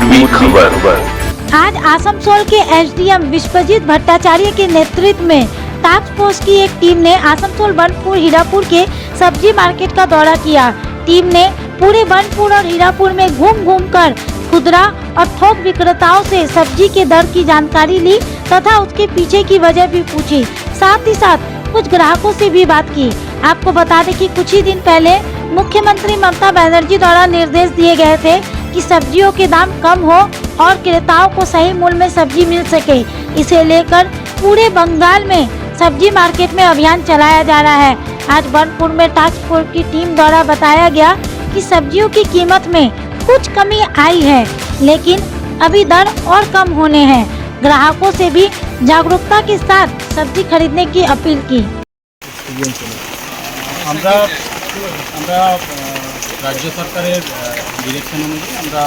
पूर्वी खबर। आज आसनसोल के एसडीएम विश्वजीत भट्टाचार्य के नेतृत्व में टास्क फोर्स की एक टीम ने आसनसोल बनपुर हीरापुर के सब्जी मार्केट का दौरा किया। टीम ने पूरे बनपुर और हीरापुर में घूम घूम कर खुदरा और थोक विक्रेताओं से सब्जी के दर की जानकारी ली तथा उसके पीछे की वजह भी पूछी। साथ ही साथ कुछ ग्राहकों से भी बात की। आपको बता दें कि कुछ ही दिन पहले मुख्यमंत्री ममता बनर्जी द्वारा निर्देश दिए गए थे कि सब्जियों के दाम कम हो और क्रेताओं को सही मूल्य में सब्जी मिल सके। इसे लेकर पूरे बंगाल में सब्जी मार्केट में अभियान चलाया जा रहा है। आज बनपुर में टास्क फोर्स की टीम द्वारा बताया गया कि सब्जियों की कीमत में कुछ कमी आई है, लेकिन अभी दर और कम होने हैं। ग्राहकों से भी जागरूकता के साथ सब्जी खरीदने की अपील की। আমরা রাজ্য সরকারের ডিরেকশন অনুযায়ী আমরা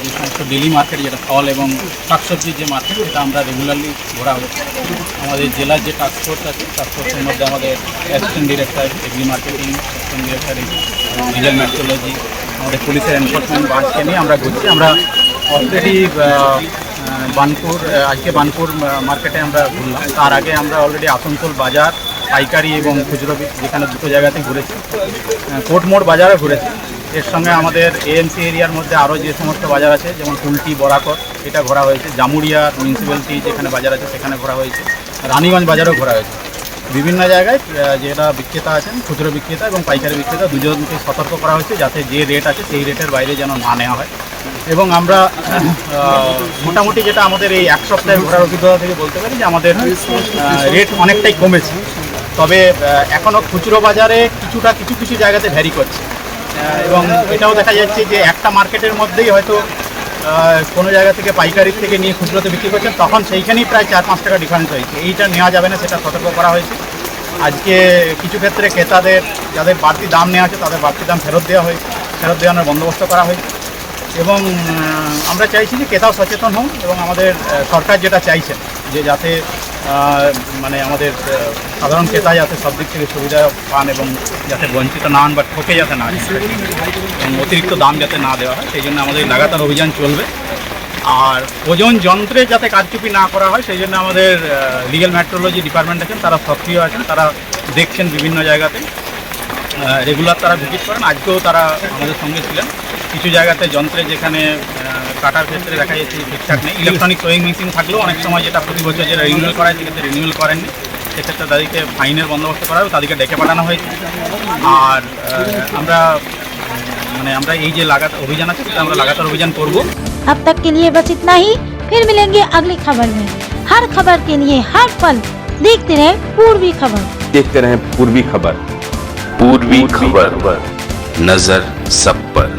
যে সমস্ত ডেলি মার্কেট যেটা ফল এবং শাকসবজির যে মার্কেট এটা আমরা রেগুলারলি ঘোরা হচ্ছে। আমাদের জেলার যে টাস্ক ফোর্স আছে টাস্ক ফোর্সের মধ্যে আমাদের assistant director agri marketing, assistant director রিজাল মেট্রোলজি, আমাদের পুলিশের এনফোর্সমেন্ট ব্রাঞ্চকে নিয়ে আমরা ঘুরছি। আমরা অলরেডি বানপুর আজকে বানপুর মার্কেটে আমরা ঘুরলাম। তার আগে আমরা অলরেডি আসানসোল বাজার পাইকারি এবং খুচরো যেখানে দুটো জায়গাতেই ঘুরেছি, কোর্টমোড় বাজারে ঘুরেছি। এর সঙ্গে আমাদের এএমসি এরিয়ার মধ্যে আরও যে সমস্ত বাজার আছে যেমন কুলটি, বরাকর এটা ঘোরা হয়েছে। জামুরিয়া মিউনিসিপ্যালিটি যেখানে বাজার আছে সেখানে ঘোরা হয়েছে। রানীগঞ্জ বাজারেও ঘোরা হয়েছে। বিভিন্ন জায়গায় যেটা বিক্রেতা আছেন খুচরো বিক্রেতা এবং পাইকারি বিক্রেতা দুজনকে সতর্ক করা হয়েছে যাতে যে রেট আছে সেই রেটের বাইরে যেন না নেওয়া হয়। এবং আমরা মোটামুটি যেটা আমাদের এই এক সপ্তাহের ঘোরার অভিজ্ঞতা থেকে বলতে পারি যে আমাদের রেট অনেকটাই কমেছে। তবে এখনও খুচরো বাজারে কিছু জায়গাতে ভ্যারি করছে এবং এটাও দেখা যাচ্ছে যে একটা মার্কেটের মধ্যেই হয়তো কোনো জায়গা থেকে পাইকারির থেকে নিয়ে খুচরোতে বিক্রি করছেন, তখন সেইখানেই প্রায় 4-5 টাকা ডিফারেন্স হয়েছে। এইটা নেওয়া যাবে না, সেটা সতর্ক করা হয়েছে। আজকে কিছু ক্ষেত্রে ক্রেতাদের যাদের বাড়তি দাম নেওয়া আছে তাদের বাড়তি দাম ফেরত দেওয়ানোর বন্দোবস্ত করা হয়েছে। এবং আমরা চাইছি যে ক্রেতাও সচেতন হন এবং আমাদের সরকার যেটা চাইছেন যে যাতে মানে আমাদের সাধারণ ক্রেতা যাতে সব দিক থেকে সুবিধা পান এবং যাতে বঞ্চিত না হন বা ঠকে যাতে না এবং অতিরিক্ত দাম যাতে না দেওয়া হয় সেই জন্য আমাদের লাগাতার অভিযান চলবে। আর ওজন যন্ত্রে যাতে কারচুপি না করা হয় সেই জন্য আমাদের লিগ্যাল মেট্রোলজি ডিপার্টমেন্ট আছেন, তারা সক্রিয় আছেন, তারা দেখছেন বিভিন্ন জায়গাতে রেগুলার তারা ভিজিট করেন। আজকেও তারা আমাদের সঙ্গে ছিলেন। কিছু জায়গাতে যন্ত্রে যেখানে কাটার ক্ষেত্রে দেখা যাচ্ছে ঠিকঠাক নেই, ইলেকট্রনিক সোয়িং মেশিন থাকলেও অনেক সময় যেটা প্রতি বছর যেটা রিনিউয়াল করা হয় সেক্ষেত্রে রিনিউয়াল করেননি, সেক্ষেত্রে তাদেরকে ফাইনের বন্দোবস্ত করা হবে, তাদেরকে ডেকে পাঠানো হয়েছে। আর আমরা এই যে লাগাতার অভিযান আছে সেটা আমরা লাগাতার অভিযান করব। अब तक के लिए बस इतना ही, फिर मिलेंगे अगली खबर में। हर खबर के लिए हर पल देखते रहे पूर्वी खबर। देखते रहे पूर्वी खबर। पूर्वी खबर, नजर सब पर।